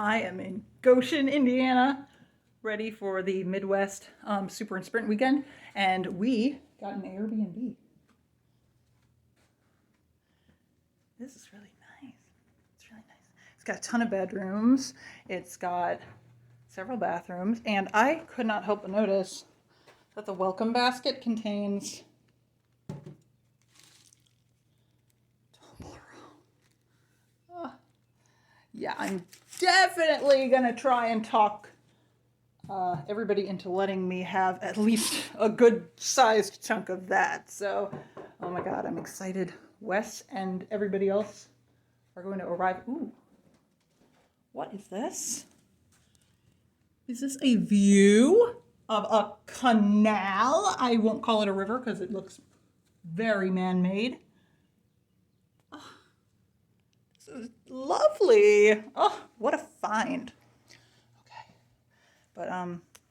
I am in Goshen, Indiana, ready for the Midwest Super and Sprint weekend, and we got an Airbnb. This is really nice. It's really nice. It's got a ton of bedrooms. It's got several bathrooms, and I could not help but notice that the welcome basket contains yeah, I'm definitely gonna try and talk everybody into letting me have at least a good sized chunk of that. So, oh my God, I'm excited. Wes and everybody else are going to arrive. Ooh, what is this? Is this a view of a canal? I won't call it a river because it looks very man-made. Lovely. Oh, what a find. Okay. But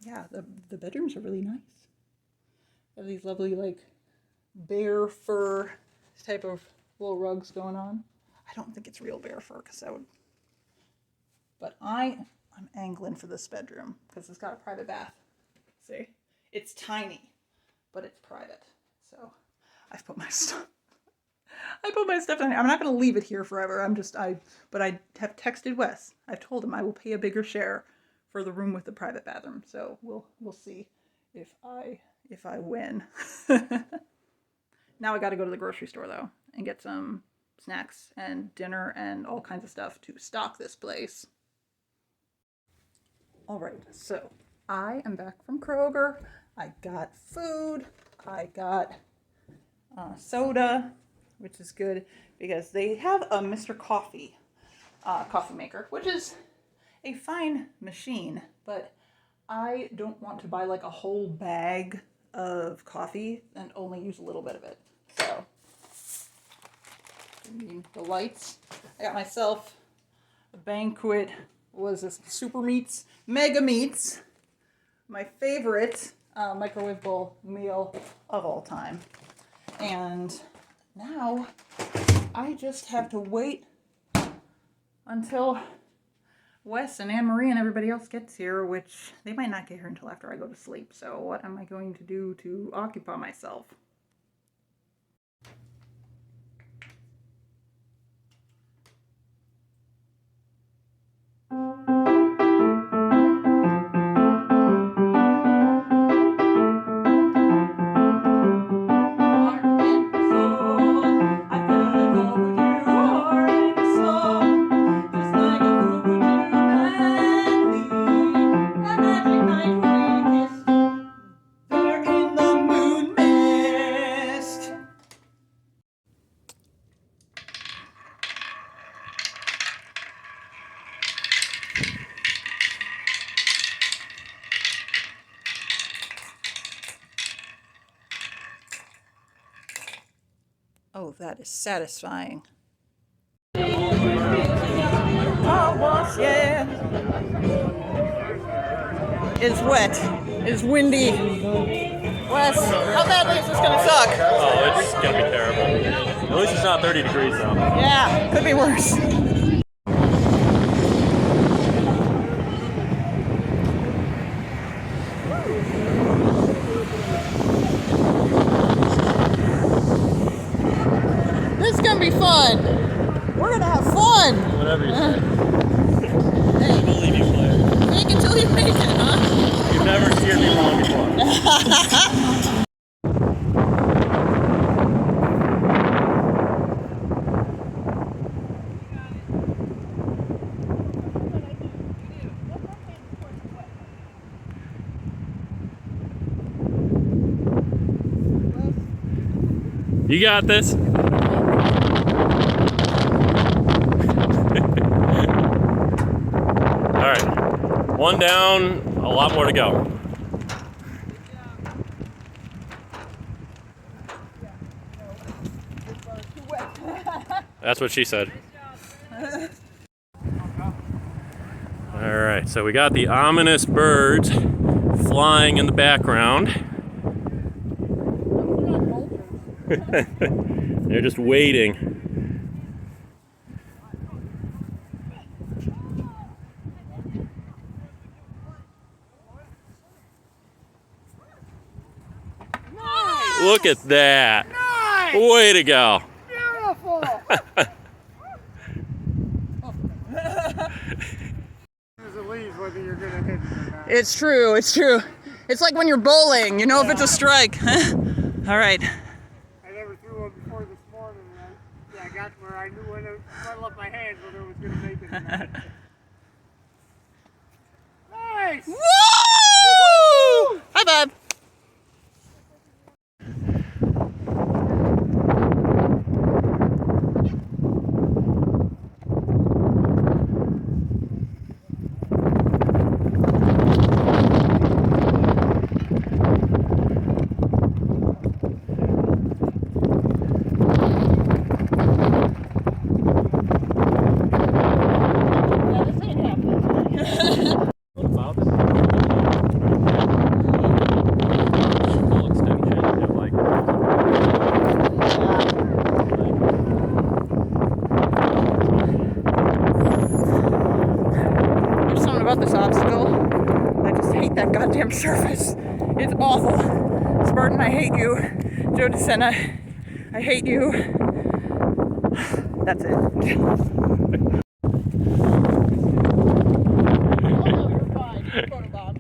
yeah, the bedrooms are really nice. They have these lovely like bear fur type of little rugs going on. I don't think it's real bear fur because that would, but I'm angling for this bedroom because it's got a private bath. See? It's tiny, but it's private. So I've put my stuff down. I'm not going to leave it here forever. But I have texted Wes. I've told him I will pay a bigger share for the room with the private bathroom. So we'll see if I win. Now I got to go to the grocery store though and get some snacks and dinner and all kinds of stuff to stock this place. All right, so I am back from Kroger. I got food. I got soda, which is good because they have a Mr. Coffee coffee maker, which is a fine machine, but I don't want to buy like a whole bag of coffee and only use a little bit of it. So, the lights. I got myself a Banquet, what was this, Super Meats, Mega Meats, my favorite microwavable meal of all time. And now I just have to wait until Wes and Anne-Marie and everybody else gets here, which they might not get here until after I go to sleep. So what am I going to do to occupy myself? Oh, that is satisfying. Car wash, yeah. It's wet. It's windy. Wes, how badly is this gonna suck? Oh, it's gonna be terrible. At least it's not 30 degrees though. Yeah, could be worse. This is gonna be fun. We're gonna have fun. Whatever you say. I believe you, Claire. Make it till you make it, huh? You've never steered me wrong before. You got this. All right, one down, a lot more to go. That's what she said. All right, so we got the ominous birds flying in the background. They're just waiting. Look at that. Nice! Way to go. Beautiful! There's a leaves whether you're gonna hit it or not. It's true, it's true. It's like when you're bowling, you know if it's a strike. All right. I never threw one before this morning, and I got where I knew when it left my hands whether it was gonna make it or not. Nice! Woo! Hi, bud. There's something about this obstacle. I just hate that goddamn surface. It's awful. Spartan, I hate you. Joe DeSena, I hate you. That's it. Oh, you're fine. Photobomb.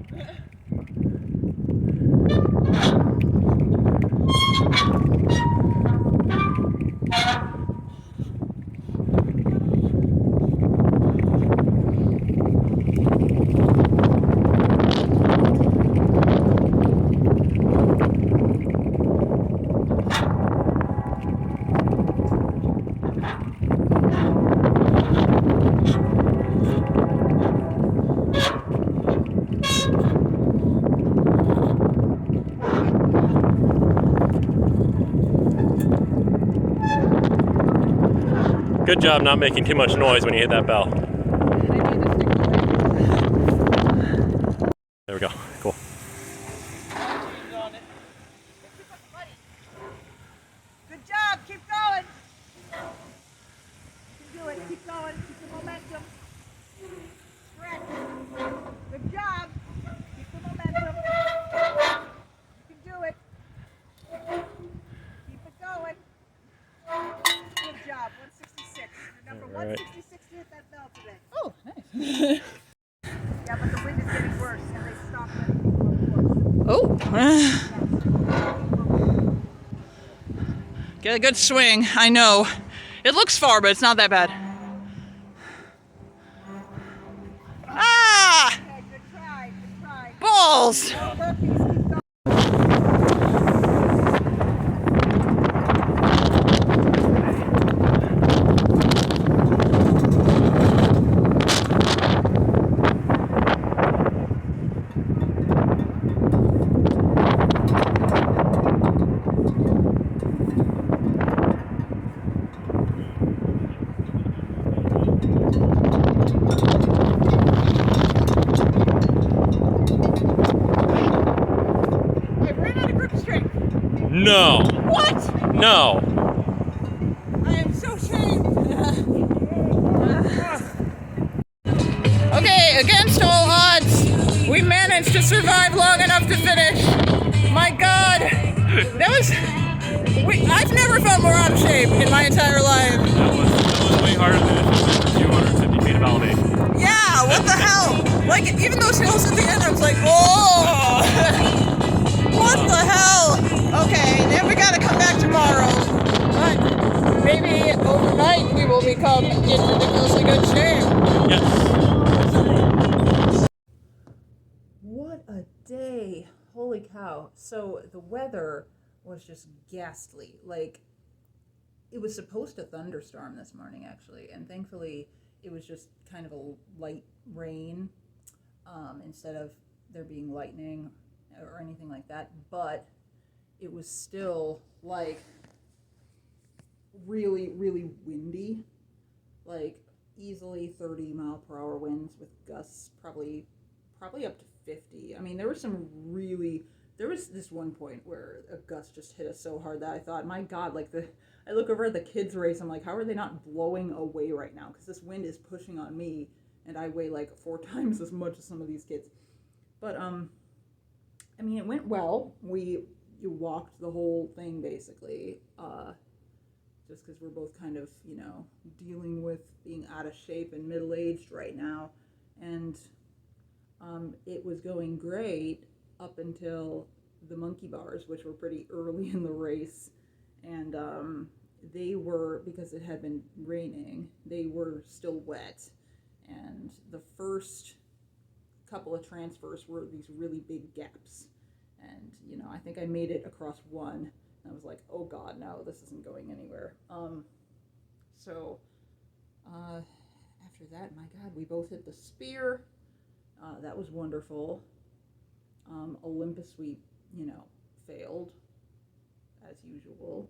Good job not making too much noise when you hit that bell. There we go. Cool. Good job. Keep going. You can do it. Keep going. Keep the momentum. Stretch. Good job. Keep the momentum. You can do it. Keep it going. Good job. 166. You're number All right. 166 to hit that bell today. Oh, nice. Yeah, but the wind is getting worse, and they stopped letting people on course. Get a good swing. I know. It looks far, but it's not that bad. Ah! Okay, good try, good try. Balls! No burpees, keep going. I ran out of grip strength. No. What? No. I am so ashamed. Okay, against all odds, we managed to survive long enough to finish. My God, that was. I've never felt more out of shape in my entire life. That was way harder than 250 feet of elevation. Yeah, what the hell? Like, even those hills at the end, I was like, oh! What the hell? Okay, then we gotta come back tomorrow. But maybe overnight we will become in ridiculously good shape. Yes. What a day. Holy cow. So the weather was just ghastly. Like, it was supposed to thunderstorm this morning, actually, and thankfully it was just kind of a light rain instead of there being lightning or anything like that. But it was still like really, really windy, like easily 30-mile-per-hour winds with gusts probably up to 50. I mean, there was this one point where a gust just hit us so hard that I thought, my God, like I look over at the kids' race, I'm like, how are they not blowing away right now? Because this wind is pushing on me, and I weigh like 4 times as much as some of these kids. But I mean, it went well. We you walked the whole thing basically, just because we're both kind of, dealing with being out of shape and middle-aged right now. And it was going great up until the monkey bars, which were pretty early in the race. And they were, because it had been raining, they were still wet. And the first couple of transfers were these really big gaps. And, I think I made it across one. And I was like, oh God, no, this isn't going anywhere. So after that, my God, we both hit the spear. That was wonderful. Olympus, we, failed as usual.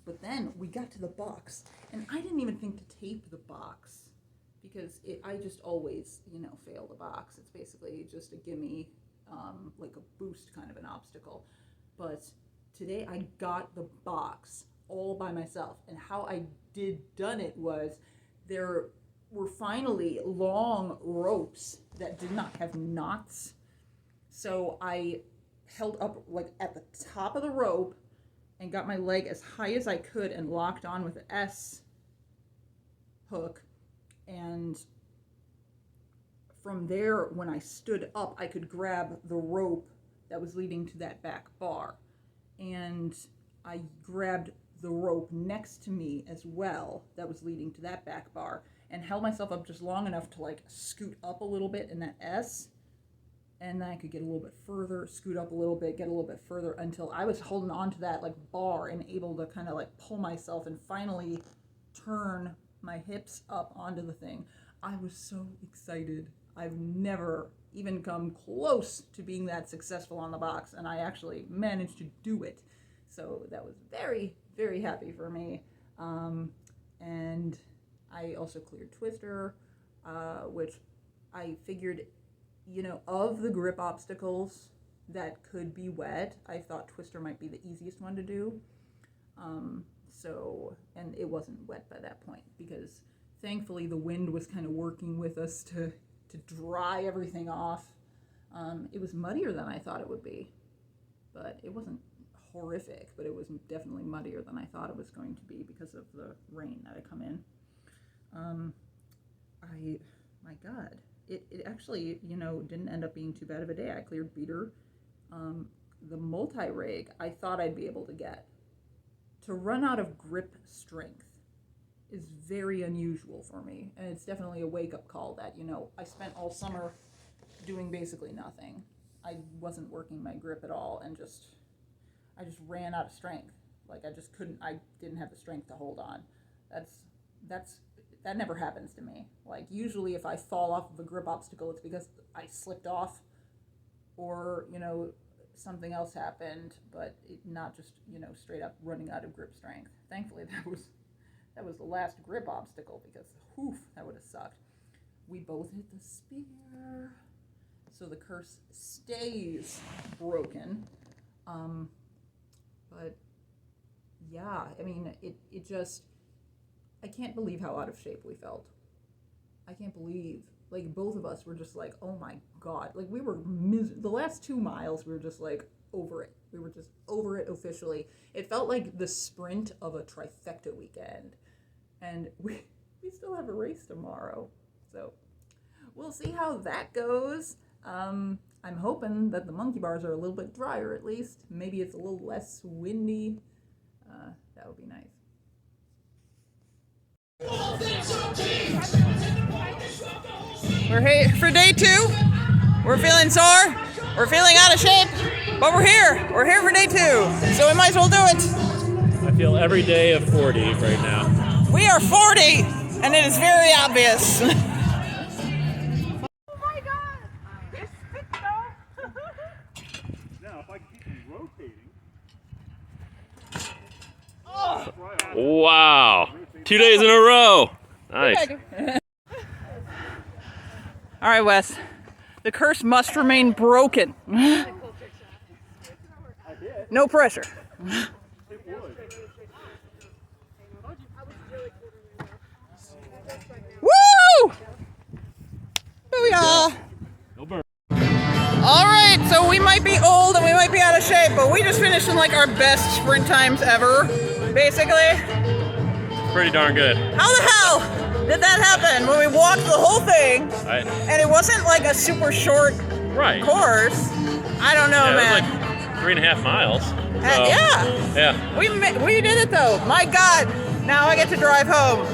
But then we got to the box, and I didn't even think to tape the box because I just always, fail the box. It's basically just a gimme, like a boost kind of an obstacle. But today I got the box all by myself, and how I done it was there were finally long ropes that did not have knots. So I held up like at the top of the rope and got my leg as high as I could and locked on with the S hook. And from there, when I stood up, I could grab the rope that was leading to that back bar. And I grabbed the rope next to me as well that was leading to that back bar and held myself up just long enough to like scoot up a little bit in that S. And then I could get a little bit further, scoot up a little bit, get a little bit further until I was holding on to that like bar and able to kind of like pull myself and finally turn my hips up onto the thing. I was so excited. I've never even come close to being that successful on the box, and I actually managed to do it. So that was very, very happy for me. And I also cleared Twister, which I figured, of the grip obstacles that could be wet, I thought Twister might be the easiest one to do. And it wasn't wet by that point because thankfully the wind was kind of working with us to dry everything off. It was muddier than I thought it would be, but it wasn't horrific, but it was definitely muddier than I thought it was going to be because of the rain that had come in. My God, it actually, didn't end up being too bad of a day. I cleared beater. The multi-rig I thought I'd be able to get. To run out of grip strength is very unusual for me, and it's definitely a wake-up call that, I spent all summer doing basically nothing. I wasn't working my grip at all, and I just ran out of strength. Like I didn't have the strength to hold on. That never happens to me. Like usually if I fall off of a grip obstacle, it's because I slipped off or, something else happened, but not just, straight up running out of grip strength. Thankfully that was the last grip obstacle because, that would have sucked. We both hit the spear, so the curse stays broken. But yeah, I mean, it just, I can't believe how out of shape we felt. I can't believe, like, both of us were just like, oh my God. Like, we were the last 2 miles, we were just like over it. We were just over it officially. It felt like the sprint of a trifecta weekend. And we still have a race tomorrow. So we'll see how that goes. I'm hoping that the monkey bars are a little bit drier at least. Maybe it's a little less windy. That would be nice. We're here for day 2. We're feeling sore. We're feeling out of shape. But we're here. We're here for day 2. So we might as well do it. I feel every day of 40 right now. We are 40, and it is very obvious. Wow. 2 days in a row. Nice. All right, Wes. The curse must remain broken. No pressure. Woo! Booyah! No burn. All right. So we might be old and we might be out of shape, but we just finished in like our best sprint times ever, basically. Pretty darn good. How the hell did that happen when we walked the whole thing and it wasn't like a super short Right. course? I don't know, Yeah, man. it was like 3.5 miles. So, Yeah. Yeah. We did it though. My God. Now I get to drive home.